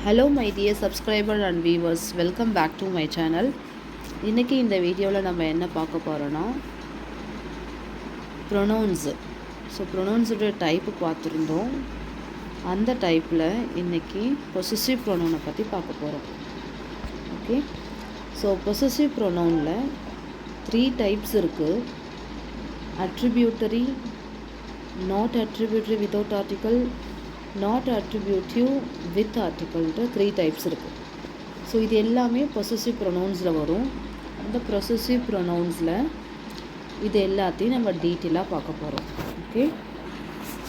Hello my dear subscriber and viewers, welcome back to my channel. இன்னைக்கு இந்த வீடியோவில் நம்ம என்ன பார்க்க போகிறோன்னா ப்ரொனவுன்ஸு. ஸோ ப்ரொனவுன்ஸோட டைப்பு பார்த்துருந்தோம். அந்த டைப்பில் இன்றைக்கி பொசசிவ் ப்ரொனவுனை பற்றி பார்க்க போகிறோம். ஓகே, ஸோ பொசசிவ் ப்ரொனவுனில் 3 டைப்ஸ் இருக்குது. Attributive, not attributive without article, not attributive with ஆர்டிக்கல்ன்ற 3 டைப்ஸ் இருக்குது. ஸோ இது எல்லாமே பொசசிவ் ப்ரொனவுன்ஸில் வரும். அந்த பொசசிவ் ப்ரொனவுன்ஸில் இது எல்லாத்தையும் நம்ம டீட்டெயிலாக பார்க்க போகிறோம். ஓகே,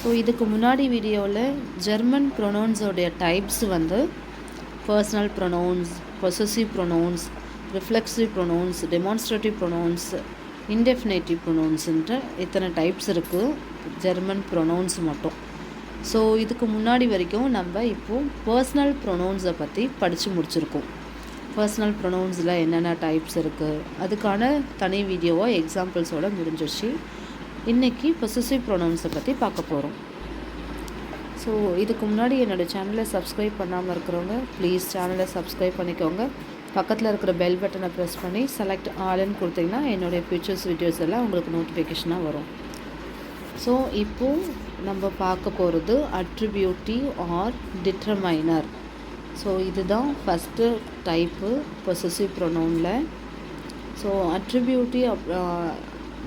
ஸோ இதுக்கு முன்னாடி வீடியோவில் ஜெர்மன் ப்ரொனவுன்ஸோடைய டைப்ஸ் வந்து personal pronouns, possessive pronouns, reflexive pronouns, demonstrative pronouns, indefinite ப்ரொனவுன்ஸுன்ற இத்தனை டைப்ஸ் இருக்குது ஜெர்மன் ப்ரொனவுன்ஸ் மட்டும். ஸோ இதுக்கு முன்னாடி வரைக்கும் நம்ம இப்போது பர்சனல் ப்ரொனவுன்ஸை பற்றி படித்து முடிச்சிருக்கோம். பர்சனல் ப்ரொனவுன்ஸில் என்னென்ன டைப்ஸ் இருக்குது அதுக்கான தனி வீடியோவாக எக்ஸாம்பிள்ஸோடு முடிஞ்சிச்சு. இன்றைக்கி பொசசிவ் ப்ரொனவுன்ஸை பற்றி பார்க்க போகிறோம். ஸோ இதுக்கு முன்னாடி என்னோடய சேனலை சப்ஸ்கிரைப் பண்ணாமல் இருக்கிறவங்க ப்ளீஸ் சேனலை சப்ஸ்கிரைப் பண்ணிக்கோங்க. பக்கத்தில் இருக்கிற பெல் பட்டனை ப்ரெஸ் பண்ணி செலக்ட் ஆல்னு கொடுத்தீங்கன்னா என்னுடைய ஃபியூச்சர்ஸ் வீடியோஸ் எல்லாம் உங்களுக்கு நோட்டிஃபிகேஷனாக வரும். ஸோ இப்போது நம்ம பார்க்க போகிறது அட்ரிபியூட்டிவ் ஆர் டிட்டர்மைனர். ஸோ இதுதான் ஃபஸ்ட்டு டைப்பு பொசசிவ் ப்ரொனவுனில். ஸோ அட்ரிபியூட்டிவ்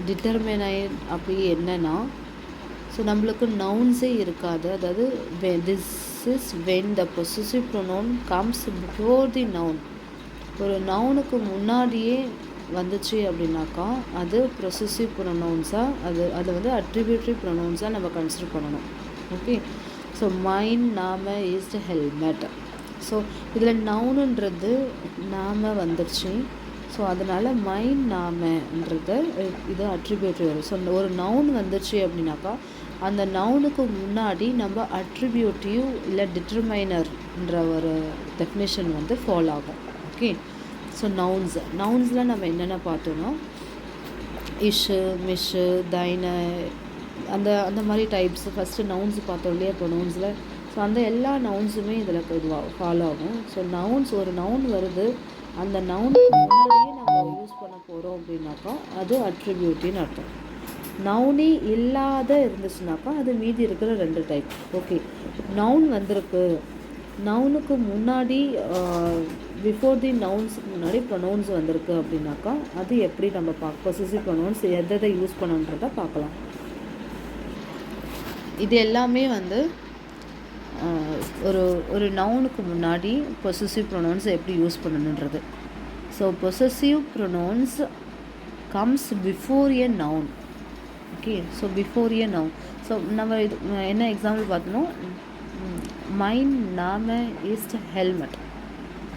டிட்டர்மைனர் அப்படி என்னென்னா, ஸோ நம்மளுக்கு நவுன்ஸே இருக்காது. அதாவது this is when the possessive pronoun comes before the noun. ஒரு நவுனுக்கு முன்னாடியே வந்துச்சு அப்படின்னாக்கா அது பொசசிவ் ப்ரொனவுன்ஸாக அது வந்து அட்ரிபியூட்டரி ப்ரொனவுன்ஸாக நம்ம கன்சிடர் பண்ணணும். ஓகே, ஸோ மைன், நாம, இஸ், ஹெல்மெட். ஸோ இதில் நவுனுன்றது நாம வந்துருச்சு. ஸோ அதனால் மைன், நாமன்றது இது அட்ரிபியூட்டரி வரும். ஸோ ஒரு நவுன் வந்துருச்சு அப்படின்னாக்கா அந்த நவுனுக்கு முன்னாடி நம்ம அட்ரிபியூட்டிவ் இல்லை டிட்டர்மைனர்ன்ற ஒரு டெஃபினேஷன் வந்து ஃபாலோ ஆகும். ஓகே, ஸோ நவுன்ஸில் நம்ம என்னென்ன பார்த்தோன்னா இஷ்ஷு, மிஷ்ஷு, தைன, அந்த மாதிரி டைப்ஸ் ஃபஸ்ட்டு நவுன்ஸ் பார்த்தோம் இல்லையா ப்ரொனவுன்ஸில். ஸோ அந்த எல்லா நவுன்ஸுமே இதில் இதுவாக ஃபாலோ ஆகும். ஸோ நவுன்ஸ், ஒரு நவுன் வருது, அந்த நவுனுக்கு முன்னாடியே நம்ம யூஸ் பண்ண போகிறோம் அப்படின்னாக்கா அது அட்ரிபியூட்டின்னு அர்த்தம். நவுனே இல்லாத இருந்துச்சுனாக்கா அது மீதி இருக்கிற 2 டைப். ஓகே, நவுன் வந்திருக்கு, நவுனுக்கு முன்னாடி பிஃபோர் தி நவுன்ஸுக்கு முன்னாடி ப்ரொனவுன்ஸ் வந்திருக்கு அப்படின்னாக்கா அது எப்படி நம்ம பொசசிவ் ப்ரொனவுன்ஸ் எதை யூஸ் பண்ணணுன்றதை பார்க்கலாம். இது எல்லாமே வந்து ஒரு நவுனுக்கு முன்னாடி பொசசிவ் ப்ரொனவுன்ஸ் எப்படி யூஸ் பண்ணணுன்றது. So possessive pronouns comes before a noun. Okay, so before a noun. So நம்ம இது என்ன எக்ஸாம்பிள் பார்த்தோன்னா மைன், நாம, இஸ், ஹெல்மெட்.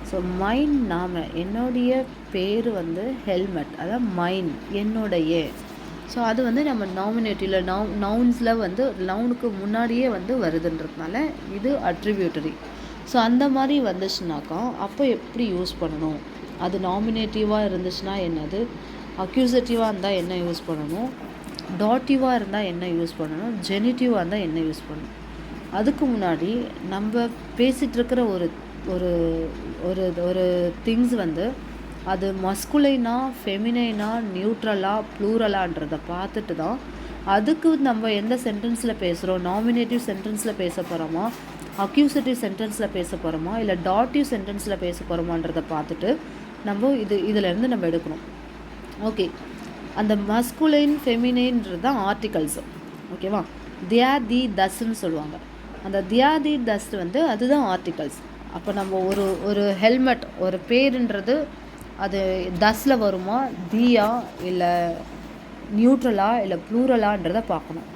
ஸோ மைன், நாம, என்னுடைய பேர் வந்து ஹெல்மெட், அதான் மைன், என்னுடைய. ஸோ அது வந்து நம்ம நாமினேட்டிவில் நவுன்ஸில் வந்து நவுனுக்கு முன்னாடியே வந்து வருதுன்றதுனால இது அட்ரிபியூட்டரி. ஸோ அந்த மாதிரி வந்துச்சுனாக்கா அப்போ எப்படி யூஸ் பண்ணணும், அது நாமினேட்டிவாக இருந்துச்சுன்னா என்னது, அக்யூசேட்டிவாக இருந்தால் என்ன யூஸ் பண்ணணும், டாட்டிவாக இருந்தால் என்ன யூஸ் பண்ணணும், ஜெனிட்டிவாக இருந்தால் என்ன யூஸ் பண்ணணும். அதுக்கு முன்னாடி நம்ம பேசிகிட்டு இருக்கிற ஒரு ஒரு ஒரு ஒரு திங்ஸ் வந்து அது மஸ்குலைனா, ஃபெமினைனா, நியூட்ரலா, ப்ளூரலான்றதை பார்த்துட்டு தான் அதுக்கு நம்ம எந்த சென்டென்ஸில் பேசுகிறோம், நாமினேட்டிவ் சென்டென்ஸில் பேச போகிறோமா, அக்யூசேட்டிவ் சென்டென்ஸில் பேச போகிறோமா, இல்லை டாட்டிவ் சென்டென்ஸில் பேச போகிறோமான்றதை பார்த்துட்டு நம்ம இதிலேருந்து நம்ம எடுக்கணும். ஓகே, அந்த மஸ்குலைன், ஃபெமினைன்றது தான் ஆர்டிகல்ஸ். ஓகேவா, தியா, தி, தஸ்ன்னு சொல்லுவாங்க. அந்த தியா, தி, தஸ் வந்து அதுதான் ஆர்டிகல்ஸ். அப்போ நம்ம ஒரு ஹெல்மெட், ஒரு பேருன்றது அது தஸில் வருமா, தியா, இல்லை நியூட்ரலா, இல்லை ப்ளூரலான்றதை பார்க்கணும்.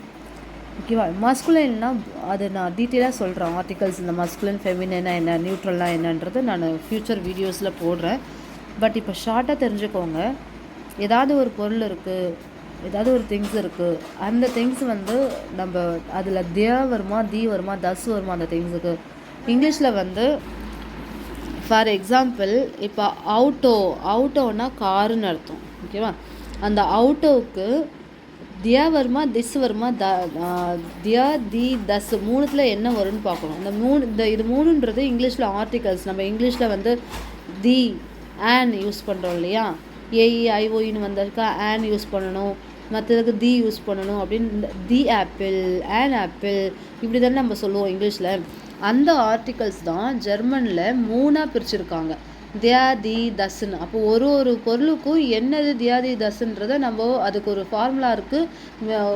ஓகேவா, மஸ்குலைன்னா அது நான் டீட்டெயிலாக சொல்கிறேன். ஆர்டிகல்ஸ் இந்த மஸ்குலைன், ஃபெமினைனா என்ன, நியூட்ரல்னா என்னன்றது நான் ஃப்யூச்சர் வீடியோஸில் போடுறேன். பட் இப்போ ஷார்ட்டாக தெரிஞ்சுக்கோங்க. ஏதாவது ஒரு பொருள் இருக்குது, ஏதாவது ஒரு திங்ஸ் இருக்குது, அந்த திங்ஸ் வந்து நம்ம அதில் தியா வருமா, தி வருமா, தஸ் வருமா, அந்த திங்ஸுக்கு இங்கிலீஷில் வந்து ஃபார் எக்ஸாம்பிள் இப்போ அவுட்டோனா காருன்னு அர்த்தம். ஓகேவா, அந்த அவுட்டோவுக்கு தியா வருமா திஸ் வருமா தியா தி தஸ் மூணுத்தில் என்ன வரும்னு பார்க்கணும். இது மூணுன்றது இங்கிலீஷில் ஆர்டிகல்ஸ். நம்ம இங்கிலீஷில் வந்து தி ஆன் யூஸ் பண்ணுறோம் இல்லையா, ஏஇஐஓஇன்னு வந்திருக்கா ஆன் யூஸ் பண்ணணும், மற்றதுக்கு தி யூஸ் பண்ணணும் அப்படின்னு. தி ஆப்பிள், ஆன் ஆப்பிள் இப்படி தானே நம்ம சொல்லுவோம் இங்கிலீஷில். அந்த ஆர்டிகல்ஸ் தான் ஜெர்மனில் 3ஆக பிரிச்சுருக்காங்க, தியா தி தஸ்ன்னு. அப்போ ஒரு பொருளுக்கும் என்னது தியா தி தஸ்ன்றதை நம்ம அதுக்கு ஒரு ஃபார்முலா இருக்குது.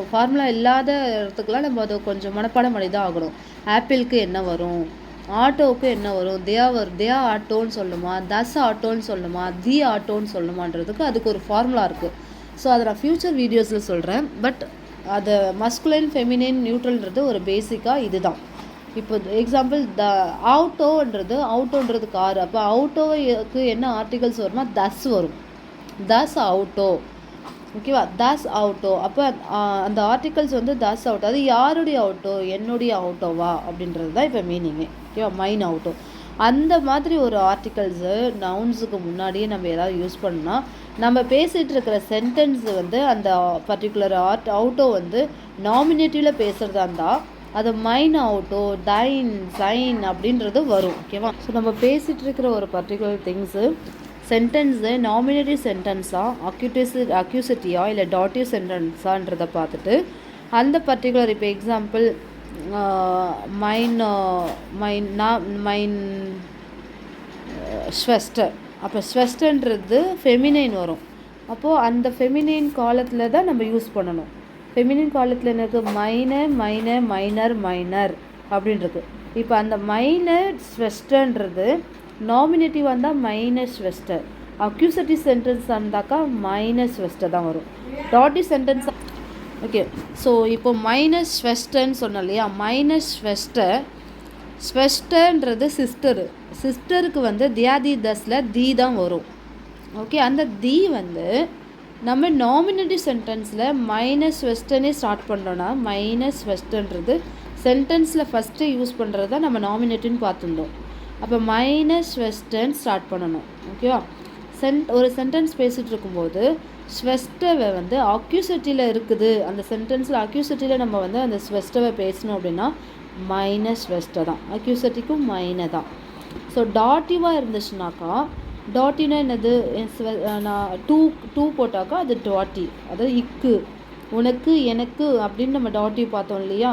ஃபார்முலா இல்லாத இடத்துக்குலாம் நம்ம அதை கொஞ்சம் மனப்பாடம் பண்ணி தான் ஆகணும். ஆப்பிளுக்கு என்ன வரும், ஆட்டோவுக்கு என்ன வரும், தியா ஆட்டோன்னு சொல்லணுமா, தஸ் ஆட்டோன்னு சொல்லணுமா, தி ஆட்டோன்னு சொல்லணுமான்றதுக்கு அதுக்கு ஒரு ஃபார்முலா இருக்குது. ஸோ அதை நான் ஃப்யூச்சர் வீடியோஸில் சொல்கிறேன். பட் அது மஸ்குலைன் ஃபெமினைன் நியூட்ரல்ன்றது ஒரு பேசிக்காக இதுதான். இப்போ எக்ஸாம்பிள் அவுட்டோன்றது கார். அப்போ அவுட்டோவுக்கு என்ன ஆர்டிகல்ஸ் வருமா, தஸ் வரும், தஸ் அவுட்டோ. ஓகேவா, தஸ் அவுட்டோ. அப்போ அந்த ஆர்டிகல்ஸ் வந்து தஸ் அவுட்டோ, அது யாருடைய அவுட்டோ, என்னுடைய அவுட்டோவா அப்படின்றது தான் இப்போ மீனிங்கு. ஓகேவா, மைன் அவுட்டோ. அந்த மாதிரி ஒரு ஆர்டிகல்ஸு நவுன்ஸுக்கு முன்னாடியே நம்ம ஏதாவது யூஸ் பண்ணால் நம்ம பேசிகிட்டு இருக்கிற சென்டென்ஸ் வந்து அந்த பர்டிகுலர் அவுட்டோ வந்து நாமினேட்டிவில் பேசுகிறதா இருந்தால் அது மைன் அவுட்டோ, டைன், சைன் அப்படின்றது வரும். ஓகேவா, ஸோ நம்ம பேசிகிட்டு இருக்கிற ஒரு பர்டிகுலர் திங்ஸு சென்டென்ஸு நாமினேட்டிவ் சென்டென்ஸா, அக்யூசிட்டியா இல்லை டாட்டிவ் சென்டென்ஸான்றதை பார்த்துட்டு அந்த பர்டிகுலர் இப்போ எக்ஸாம்பிள் மைன் ஸ்வெஸ்டர். அப்போ ஸ்வெஸ்டர்ன்றது ஃபெமினைன் வரும். அப்போது அந்த ஃபெமினைன் காலத்தில் தான் நம்ம யூஸ் பண்ணணும். ஃபெமினைன் காலத்தில் என்ன இருக்குது, மைனர் அப்படின்றது. இப்போ அந்த மைனர் ஸ்வெஸ்டர்ன்றது நாமினேட்டிவ் வந்தால் மைனர் ஸ்வெஸ்டர், அக்யூசட்டிவ் சென்டென்ஸ் இருந்தாக்கா மைனர் ஸ்வெஸ்டர் தான் வரும். Dative sentence okay. ஸோ இப்போ மைனஸ் ஸ்வெஸ்டர்ன்னு சொன்னோம் இல்லையா, மைனஸ் ஸ்வெஸ்டர்ன்றது சிஸ்டருக்கு வந்து தியாதி தஸில் தி தான் வரும். ஓகே, அந்த தி வந்து நம்ம நாமினேட்டிவ் சென்டென்ஸில் மைனஸ் வெஸ்டர்னே ஸ்டார்ட் பண்ணுறோன்னா மைனஸ் வெஸ்டர்ன்றது சென்டென்ஸில் ஃபஸ்ட்டு யூஸ் பண்ணுறது தான் நம்ம நாமினேட்டிவ்னு பார்த்துருந்தோம். அப்போ மைனஸ் வெஸ்டர்ன் ஸ்டார்ட் பண்ணணும். ஓகேவா, ஒரு சென்டென்ஸ் பேசிகிட்டு இருக்கும்போது ஸ்வெஸ்டவை வந்து அக்யூசிட்டியில் இருக்குது, அந்த சென்டென்ஸில் அக்யூசிட்டியில் நம்ம வந்து அந்த ஸ்வெஸ்டவை பேசணும் அப்படின்னா மைனஸ் வெஸ்டர் தான், அக்யூசிட்டிக்கும் மைனை தான். ஸோ டாட்டிவாக இருந்துச்சுனாக்கா, டாட்டினா என்னது, நான் டூ போட்டாக்கா அது டாட்டி, அதாவது இக்கு, உனக்கு எனக்கு அப்படின்னு நம்ம டாட்டி பார்த்தோம் இல்லையா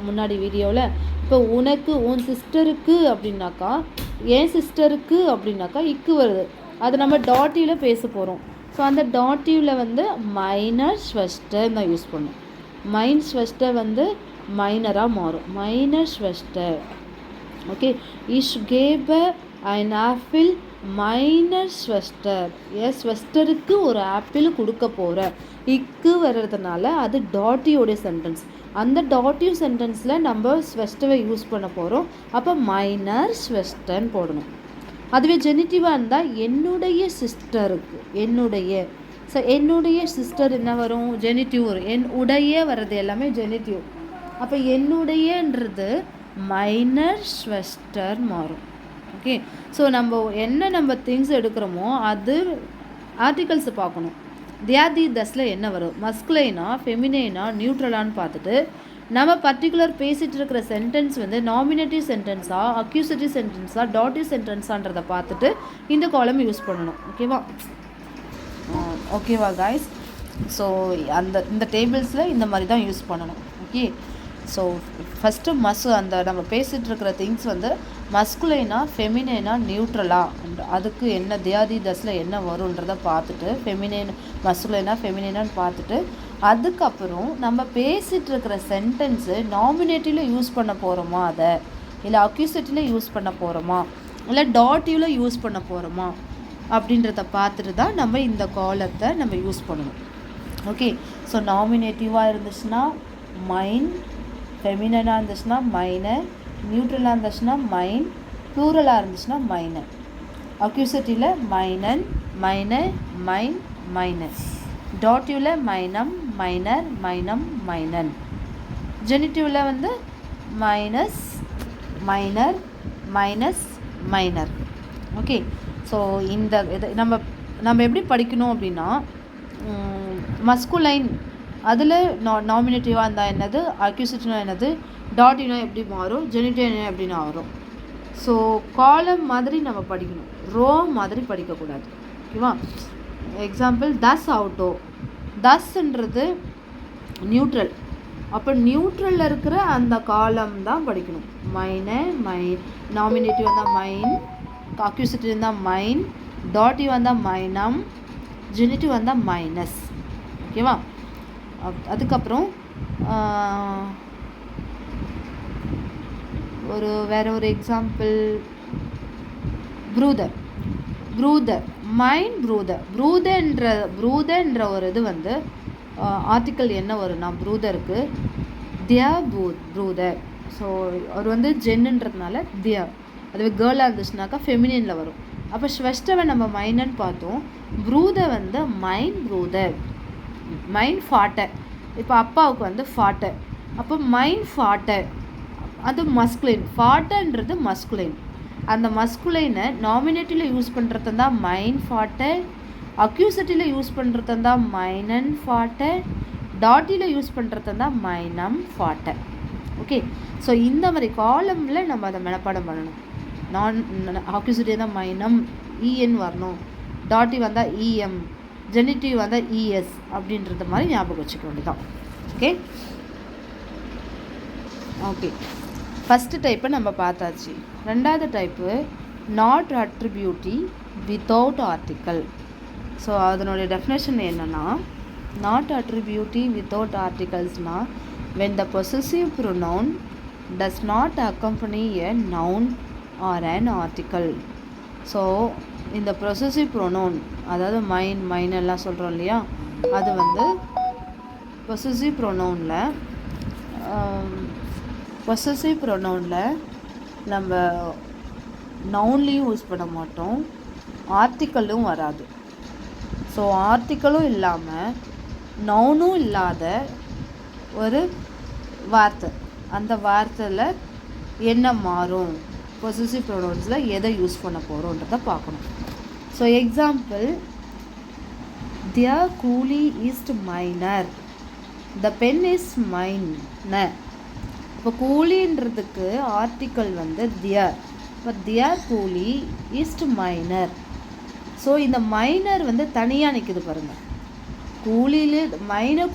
முன்னாடி வீடியோவில். இப்போ உனக்கு உன் சிஸ்டருக்கு அப்படின்னாக்கா, என் சிஸ்டருக்கு அப்படின்னாக்கா இக்கு வருது, அது நம்ம டாட்டியில் பேச போகிறோம். ஸோ அந்த டாட்டிவில் வந்து மைனர் ஸ்வெஸ்டர் தான் யூஸ் பண்ணும். மைன் ஸ்வெஸ்டர் வந்து மைனராக மாறும், மைனர் ஸ்வெஸ்டர். ஓகே, இஷ் கேப ஐன் ஆப்பிள் மைனர் ஸ்வெஸ்டர், ஸ்வெஸ்டருக்கு ஒரு ஆப்பிள் கொடுக்க போகிற, இக்கு வர்றதுனால அது டாட்டியோடைய சென்டென்ஸ். அந்த டாட்டிவ் சென்டென்ஸில் நம்ம ஸ்வெஸ்டரை யூஸ் பண்ண போகிறோம். அப்போ மைனர் ஸ்வெஸ்டர்ன்னு போடணும். அதுவே ஜெனிட்டிவாக இருந்தால் என்னுடைய சிஸ்டருக்கு, என்னுடைய சிஸ்டர் என்ன வரும், ஜெனிட்டிவ் வரும். என் உடைய வர்றது எல்லாமே ஜெனிட்டிவ். அப்போ என்னுடையன்றது மைனர் ஸ்வெஸ்டர் மாறும். ஓகே, ஸோ நம்ம திங்ஸ் எடுக்கிறோமோ அது ஆர்டிகல்ஸை பார்க்கணும். தியாதி தஸில் என்ன வரும், மஸ்குலைனா ஃபெமினைனா நியூட்ரலான்னு பார்த்துட்டு நம்ம பர்டிகுலர் பேசிகிட்டு இருக்கிற சென்டென்ஸ் வந்து நாமினேட்டிவ் சென்டென்ஸா, அக்யூசிட்டிவ் சென்டென்ஸா, டாட்டிவ் சென்டென்ஸான்றதை பார்த்துட்டு இந்த காலம் யூஸ் பண்ணணும். ஓகேவா கைஸ். ஸோ இந்த டேபிள்ஸில் இந்த மாதிரி தான் யூஸ் பண்ணணும். ஓகே, ஸோ ஃபஸ்ட்டு நம்ம பேசிகிட்டு இருக்கிற திங்ஸ் வந்து மஸ்குலைனா ஃபெமினைனா நியூட்ரலா, அதுக்கு என்ன தியாதி தஸில் என்ன வரும்ன்றதை பார்த்துட்டு மஸ்குலைனா ஃபெமினைனான்னு பார்த்துட்டு அதுக்கப்புறம் நம்ம பேசிகிட்டு இருக்கிற சென்டென்ஸு நாமினேட்டிவில் யூஸ் பண்ண போகிறோமா, அதை இல்லை அக்யூசிட்டியில் யூஸ் பண்ண போகிறோமா, இல்லை டாட்டிவில் யூஸ் பண்ண போகிறோமா அப்படின்றத பார்த்துட்டு தான் நம்ம இந்த காலத்தை நம்ம யூஸ் பண்ணணும். ஓகே, ஸோ நாமினேட்டிவாக இருந்துச்சுன்னா மைன், ஃபெமினாக இருந்துச்சுன்னா மைனர், நியூட்ரலாக இருந்துச்சுன்னா மைன், ப்ளூரலாக இருந்துச்சுன்னா மைனர். அக்யூசிட்டியில் மைனன், மைனர், மைனர். டாட்டிவில் மைனம், மைனர், மைனன். ஜெனிட்டிவில் வந்து மைனஸ், மைனர். ஓகே, ஸோ இந்த இதை நம்ம எப்படி படிக்கணும் அப்படின்னா, மஸ்குலைன் அதில் நாமினேட்டிவாக இருந்தால் என்னது, அக்யூசிட்டிவ்னா என்னது, டாட்டிவ்னா எப்படி மாறும், ஜெனிட்டிவ்னா எப்படின்னு வரும். ஸோ காலம் மாதிரி நம்ம படிக்கணும், ரோ மாதிரி படிக்கக்கூடாது. ஓகேவா? எக்ஸாம்பிள் தஸ் அவுட்டோ, தஸ்ன்றது நியூட்ரல். அப்போ நியூட்ரலில் இருக்கிற அந்த காலம் தான் படிக்கணும். நாமினேட்டிவ் வந்தால் மைன், அக்யூசிட்டிவ் வந்தால் மைன், டாட்டிவ் வந்தால் மைனம், ஜெனிட்டிவ் வந்தால் மைனஸ். ஓகேவா? அதுக்கப்புறம் வேறு ஒரு எக்ஸாம்பிள், ப்ரூதர். மைன் ப்ரூதர்ன்ற ஒரு இது வந்து ஆர்டிக்கல் என்ன வரும்னா, ப்ரூதருக்கு தியர் ப்ரூதர். ஸோ அவர் வந்து ஜென்னுன்றதுனால தியர். அதுவே கேர்ளாக இருந்துச்சுனாக்கா ஃபெமினினில் வரும். அப்போ ஸ்வெஸ்டவை நம்ம மைனன்னு பார்த்தோம், ப்ரூதர் வந்து மைன் ப்ரூதர். மைன் ஃபாட்டர், இப்போ அப்பாவுக்கு வந்து ஃபாட்டர், அப்போ மைன் ஃபாட்டர் அது மஸ்குலைன். ஃபாட்டர்ன்றது மஸ்குலைன். அந்த மஸ்குலைனை நாமினேட்டிவில் யூஸ் பண்ணுறது தான் மைன் ஃபாட்டர், அக்யூசிட்டியில் யூஸ் பண்ணுறது தான் மைனன் ஃபாட்டர், டாட்டியில் யூஸ் பண்ணுறது தான் மைனம் ஃபாட்டர். ஓகே, ஸோ இந்த மாதிரி காலமில் நம்ம அதை மனப்பாடம் பண்ணணும். அக்யூசிட்டி தான் மைனம், இஎன் வரணும், டாட்டிவ் வந்தால் இஎம், ஜெனிட்டிவ் வந்தால் இஎஸ் அப்படின்றது மாதிரி ஞாபகம் வச்சுக்க வேண்டியதான். ஓகே, ஃபஸ்ட்டு டைப்பை நம்ம பார்த்தாச்சு. ரெண்டாவது type not attributive without article. So அதனுடைய டெஃபினேஷன் என்னென்னா, நாட் அட்ரிபியூட்டிவ் வித்தவுட் ஆர்டிகல்ஸ்னால் when the possessive pronoun does not accompany a noun or an article. So இந்த possessive pronoun, அதாவது மைன் எல்லாம் சொல்கிறோம் இல்லையா, அது வந்து possessive pronounல நம்ம நவுன்லேயும் யூஸ் பண்ண மாட்டோம், ஆர்டிக்கலும் வராது. ஸோ ஆர்டிக்கலும் இல்லாமல் நவுனும் இல்லாத ஒரு வார்த்தை, அந்த வார்த்தையில் என்ன மாறும், பொசசிவ் ப்ரொனவுன்ஸில் எதை யூஸ் பண்ண போகிறோன்றதை பார்க்கணும். So example, their coolie is minor, the pen is minor. இப்போ கூலின்றதுக்கு ஆர்டிக்கல் வந்து தியர். இப்போ their coolie is minor. So இந்த மைனர் வந்து தனியாக நிற்குது பாருங்கள்.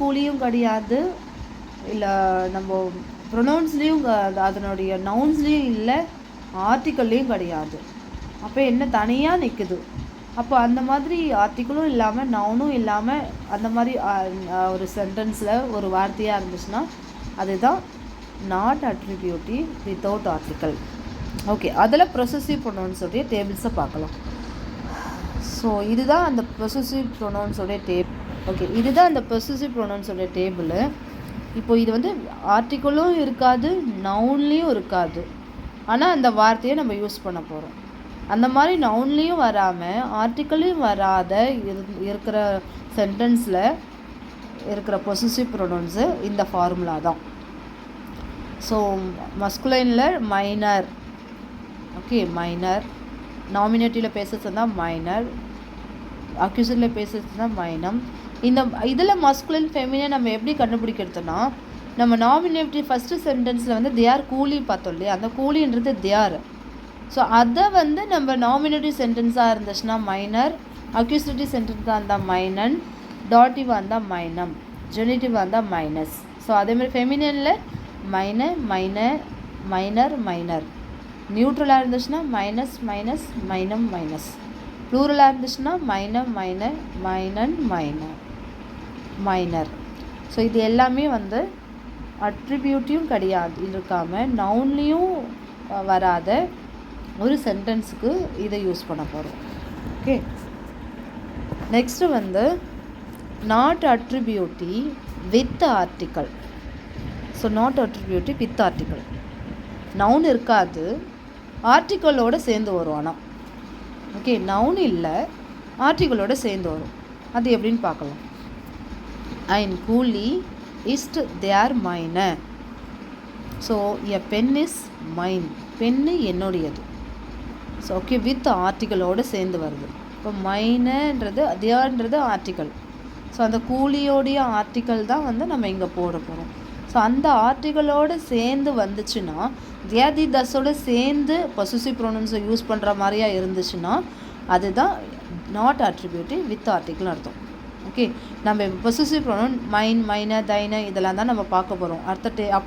கூலியும் கிடையாது, இல்லை நம்ம ப்ரொனவுன்ஸ்லேயும் அதனுடைய நவுன்ஸ்லேயும் இல்லை, ஆர்டிக்கல்லையும் கிடையாது. அப்போ என்ன தனியாக நிற்குது. அப்போ அந்த மாதிரி ஆர்டிக்கலும் இல்லாமல் நவுனும் இல்லாமல் அந்த மாதிரி ஒரு சென்டென்ஸில் ஒரு வார்த்தையாக இருந்துச்சுன்னா அதுதான் not attributive without article. Okay, அதில் பொசசிவ் ப்ரொனவுன்ஸோடைய டேபிள்ஸை பார்க்கலாம். ஸோ இதுதான் அந்த பொசசிவ் ப்ரொனவுன்ஸோடைய டேபிள். ஓகே, இதுதான் அந்த பொசசிவ் ப்ரொனவுன்ஸோடைய டேபிள். இப்போ இது வந்து ஆர்டிக்கலும் இருக்காது, நவுன்லேயும் இருக்காது, ஆனால் அந்த வார்த்தையை நம்ம யூஸ் பண்ண போகிறோம். அந்த மாதிரி நவுன்லேயும் வராமல் ஆர்டிக்கலையும் வராத இருக்கிற சென்டென்ஸில் இருக்கிற பொசசிவ் ப்ரொனவுன்ஸு இந்த ஃபார்முலா தான். ஸோ மஸ்குலைனில் மைனர், ஓகே மைனர், நாமினேட்டிவில் பேசுறது தான் மைனர், அக்யூசிட்டியில் பேசுறது தான் மைனம். இந்த இதில் மஸ்குலைன் ஃபெமினின் நம்ம எப்படி கண்டுபிடிக்கிறதுனா, நம்ம நாமினேட்டிவ் ஃபஸ்ட்டு சென்டென்ஸில் வந்து தியார் கூலி பார்த்தோம் இல்லையா, அந்த கூலின்றது தியார். ஸோ அதை வந்து நம்ம நாமினேட்டிவ் சென்டென்ஸாக இருந்துச்சுன்னா மைனர், அக்யூசிட்டிவ் சென்டென்ஸாக இருந்தால் மைனன், டாட்டிவாக இருந்தால் மைனம், ஜெனிட்டிவாக இருந்தால் மைனஸ். ஸோ அதேமாதிரி ஃபெமினினில் மைனர், நியூட்ரலாக இருந்துச்சுன்னா மைனஸ், மைனம், மைனஸ். ப்ளூரலாக இருந்துச்சுன்னா மைனர். ஸோ இது எல்லாமே வந்து அட்ரிபியூட்டிவும் கிடையாது இருக்காமல் நவுன்லேயும் வராத ஒரு சென்டென்ஸுக்கு இதை யூஸ் பண்ண போகிறோம். ஓகே, நெக்ஸ்ட்டு வந்து not attributive with article. So not attributive with article, noun இருக்காது, ஆர்டிக்கலோடு சேர்ந்து வரும். ஆனால் ஓகே, நவுன் இல்லை, ஆர்டிக்கலோடு சேர்ந்து வரும். அது எப்படின்னு பார்க்கலாம். ஐன் கூலி இஸ்ட் தேர் மைனர். So a pen is mine, pen என்னுடையது. ஸோ ஓகே, வித் ஆர்டிக்கலோடு சேர்ந்து வருது. இப்போ மைனன்றது தேர்ன்றது ஆர்டிக்கல். ஸோ அந்த கூலியோடைய ஆர்டிக்கல் தான் வந்து நம்ம இங்கே போட போகிறோம். ஸோ அந்த ஆர்டிக்கலோடு சேர்ந்து வந்துச்சுன்னா, தியாதி தஸோடு சேர்ந்து பொசசிவ் ப்ரொனவுன்ஸை யூஸ் பண்ணுற மாதிரியா இருந்துச்சுன்னா அதுதான் நாட் அட்ரிபியூட்டிவ் வித் ஆர்டிக்கல் அர்த்தம். ஓகே, நம்ம பொசசிவ் ப்ரொனவுன் மைன், மைன, தைன இதெல்லாம் தான் நம்ம பார்க்க போகிறோம்.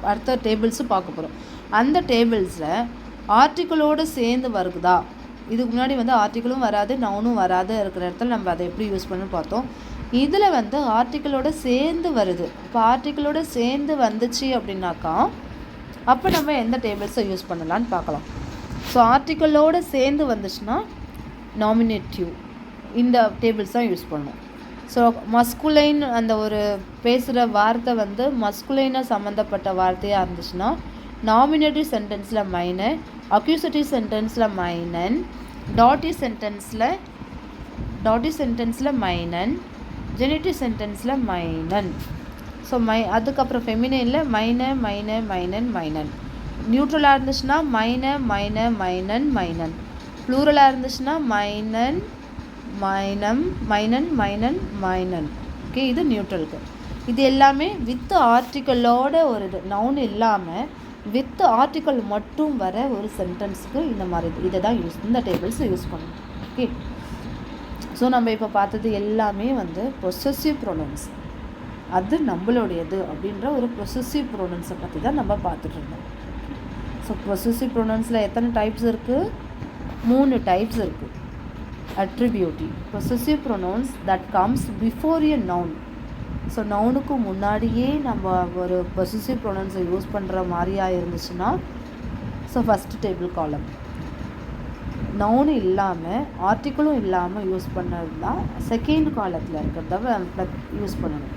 அடுத்த டேபிள்ஸு பார்க்க போகிறோம். அந்த டேபிள்ஸில் ஆர்டிக்கலோடு சேர்ந்து வருகுதா, இதுக்கு முன்னாடி வந்து ஆர்டிக்கலும் வராது நவுனும் வராது இருக்கிற இடத்துல நம்ம அதை எப்படி யூஸ் பண்ணணும்னு பார்த்தோம். இதில் வந்து ஆர்டிக்கலோடு சேர்ந்து வருது. இப்போ ஆர்டிக்கலோடு சேர்ந்து வந்துச்சு அப்படின்னாக்கா அப்போ நம்ம எந்த டேபிள்ஸை யூஸ் பண்ணலான்னு பார்க்கலாம். ஸோ ஆர்டிக்கலோடு சேர்ந்து வந்துச்சுன்னா நாமினேட்டிவ் இந்த டேபிள்ஸ் தான் யூஸ் பண்ணணும். ஸோ மஸ்குலைன் அந்த ஒரு பேசுகிற வார்த்தை வந்து மஸ்குலைனாக சம்மந்தப்பட்ட வார்த்தையாக இருந்துச்சுன்னா நாமினேட்டிவ் சென்டென்ஸில் மைனன், அக்யூசேட்டிவ் சென்டென்ஸில் மைனன், டாட்டி சென்டென்ஸில் மைனன், ஜெனிட்டிவ் சென்டென்ஸில் மைனன். ஸோ அதுக்கப்புறம் ஃபெமினைனில் மைனன். நியூட்ரலாக இருந்துச்சுன்னா மைனன். ப்ளூரலாக இருந்துச்சுன்னா மைனன். ஓகே, இது நியூட்ரலுக்கு. இது எல்லாமே வித் ஆர்டிக்கலோட ஒரு இது நவுன் இல்லாமல் வித் ஆர்டிக்கல் மட்டும் வர ஒரு சென்டென்ஸுக்கு இந்த மாதிரி இதை தான் இந்த டேபிள்ஸ் யூஸ் பண்ணணும். ஓகே, ஸோ நம்ம இப்போ பார்த்தது எல்லாமே வந்து பொசசிவ் ப்ரொனவுன்ஸ், அது நம்மளுடையது அப்படின்ற ஒரு பொசசிவ் ப்ரொனவுன்ஸை பற்றி தான் நம்ம பார்த்துட்டு இருந்தோம். ஸோ பொசசிவ் ப்ரொனவுன்ஸில் எத்தனை டைப்ஸ் இருக்குது? 3 டைப்ஸ் இருக்குது. Attributive possessive pronouns that comes before a noun. So நவுனுக்கு முன்னாடியே நம்ம ஒரு பொசசிவ் ப்ரொனவுன்ஸை யூஸ் பண்ணுற மாதிரியா இருந்துச்சுன்னா so first table column. Noun இல்லாமல் ஆர்டிக்கிளும் இல்லாமல் யூஸ் பண்ணது தான் செகண்ட் காலத்தில் இருக்கிறத யூஸ் பண்ணணும்.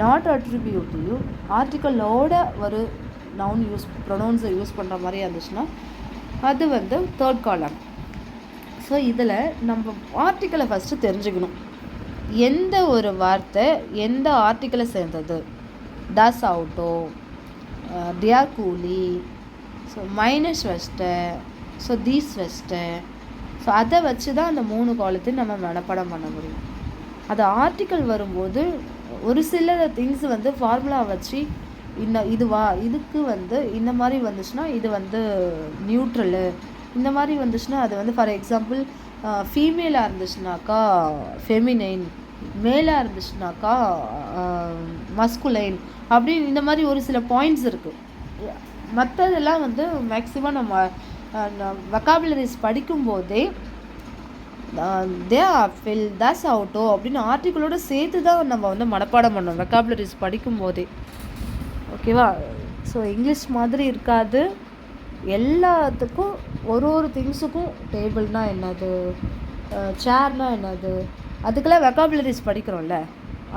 நாட் அட்ரிபியூட்டிவ் ஆர்டிக்கலோட ஒரு நவுன் ப்ரொனவுன்ஸை யூஸ் பண்ணுற மாதிரியா இருந்துச்சுன்னா அது வந்து தேர்ட் காலம். ஸோ இதில் நம்ம ஆர்டிக்கலை ஃபஸ்ட்டு தெரிஞ்சுக்கணும். எந்த ஒரு வார்த்தை எந்த ஆர்டிக்கலை சேர்ந்தது? தஸ் அவுட்டோ, dear coolie, so minus west, so these west. So அதை வச்சு தான் அந்த 3 காலத்தையும் நம்ம மனப்பாடம் பண்ண முடியும். அது ஆர்டிக்கல் வரும்போது ஒரு சில திங்ஸ் வந்து ஃபார்முலா வச்சு இதுக்கு வந்து இந்த மாதிரி வந்துச்சுன்னா இது வந்து நியூட்ரலு, இந்த மாதிரி வந்துச்சுன்னா அது வந்து ஃபார் எக்ஸாம்பிள் ஃபீமேலாக இருந்துச்சுனாக்கா ஃபெமினைன், மேலாக இருந்துச்சுனாக்கா மஸ்குலைன், அப்படின்னு இந்த மாதிரி ஒரு சில பாயிண்ட்ஸ் இருக்குது. மற்றதெல்லாம் வந்து மேக்ஸிமம் நம்ம வொக்காபுலரிஸ் படிக்கும்போதே தஸ் அவுட்டோ அப்படின்னு ஆர்டிக்கிளோட சேர்த்து தான் நம்ம வந்து மனப்பாடம் பண்ணோம் வொக்காபுலரிஸ் படிக்கும்போதே. ஓகேவா? ஸோ இங்கிலீஷ் மாதிரி இருக்காது. எல்லாத்துக்கும் ஒரு திங்ஸுக்கும் டேபிள்னால் என்னது, சேர்னால் என்னது, அதுக்கெல்லாம் வெக்காபுலரிஸ் படிக்கிறோம்ல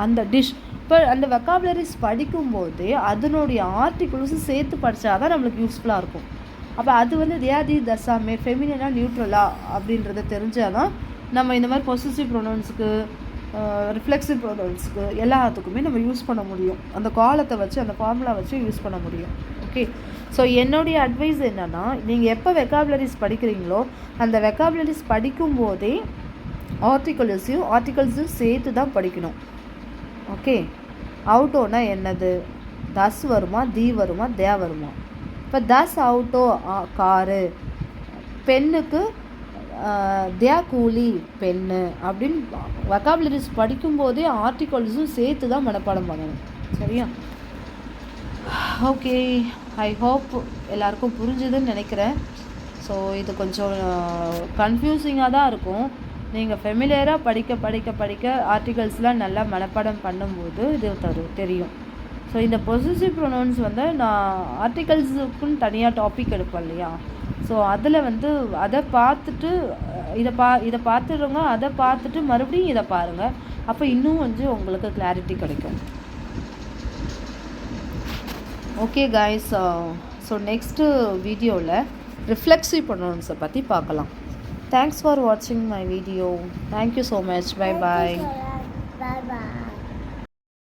அந்த டிஷ். இப்போ அந்த வெக்காபுலரிஸ் படிக்கும்போதே அதனுடைய ஆர்டிகிள்ஸும் சேர்த்து படித்தா தான் நம்மளுக்கு யூஸ்ஃபுல்லாக இருக்கும். அப்போ அது வந்து தியாதி தசாமே ஃபெமினா நியூட்ரலா அப்படின்றத தெரிஞ்சால் தான் நம்ம இந்த மாதிரி பொசசிவ் ப்ரொனவுன்ஸுக்கு ரிஃப்ளெக்சிவ் ப்ரொனவுன்ஸுக்கு எல்லாத்துக்குமே நம்ம யூஸ் பண்ண முடியும். அந்த காலத்தை வச்சு அந்த ஃபார்முலா வச்சு யூஸ் பண்ண முடியும். ஓகே, ஸோ என்னுடைய அட்வைஸ் என்னென்னா, நீங்கள் எப்போ வெக்காபுலரிஸ் படிக்கிறீங்களோ அந்த வெக்காபுலரிஸ் படிக்கும்போதே ஆர்டிகல்ஸையும் சேர்த்து தான் படிக்கணும். ஓகே, அவுட்டோனா என்னது, தஸ் வருமா, தி வருமா, தே வருமா? இப்போ தஸ் அவுட்டோ காரு, பெண்ணுக்கு தியா கூலி பெண்ணு அப்படின்னு வெக்காபுலரிஸ் படிக்கும்போதே ஆர்டிகல்ஸும் சேர்த்து தான் மனப்பாடம் பண்ணணும். சரியா? ஓகே, ஐ ஹோப் எல்லாருக்கும் புரிஞ்சுதுன்னு நினைக்கிறேன். ஸோ இது கொஞ்சம் கன்ஃபியூசிங்காக தான் இருக்கும். நீங்கள் ஃபெமிலியராக படிக்க ஆர்டிகல்ஸ்லாம் நல்லா மனப்பாடம் பண்ணும்போது இது தெரியும். ஸோ இந்த பொசசிவ் ப்ரொனவுன்ஸ் வந்து நான் ஆர்டிகல்ஸுக்குன்னு தனியாக டாபிக் எடுப்பேன் இல்லையா? ஸோ அதில் வந்து அதை பார்த்துட்டு இதை பார்த்துடுங்க, அதை பார்த்துட்டு மறுபடியும் இதை பாருங்கள். அப்போ இன்னும் கொஞ்சம் உங்களுக்கு கிளாரிட்டி கிடைக்கும். ஓகே காய்ஸ், ஸோ நெக்ஸ்ட்டு வீடியோவில் ரிஃப்ளெக்சிவ் ப்ரொனவுன்ஸை பற்றி பார்க்கலாம். தேங்க்ஸ் ஃபார் வாட்சிங் my video. Thank you so much. Bye bye.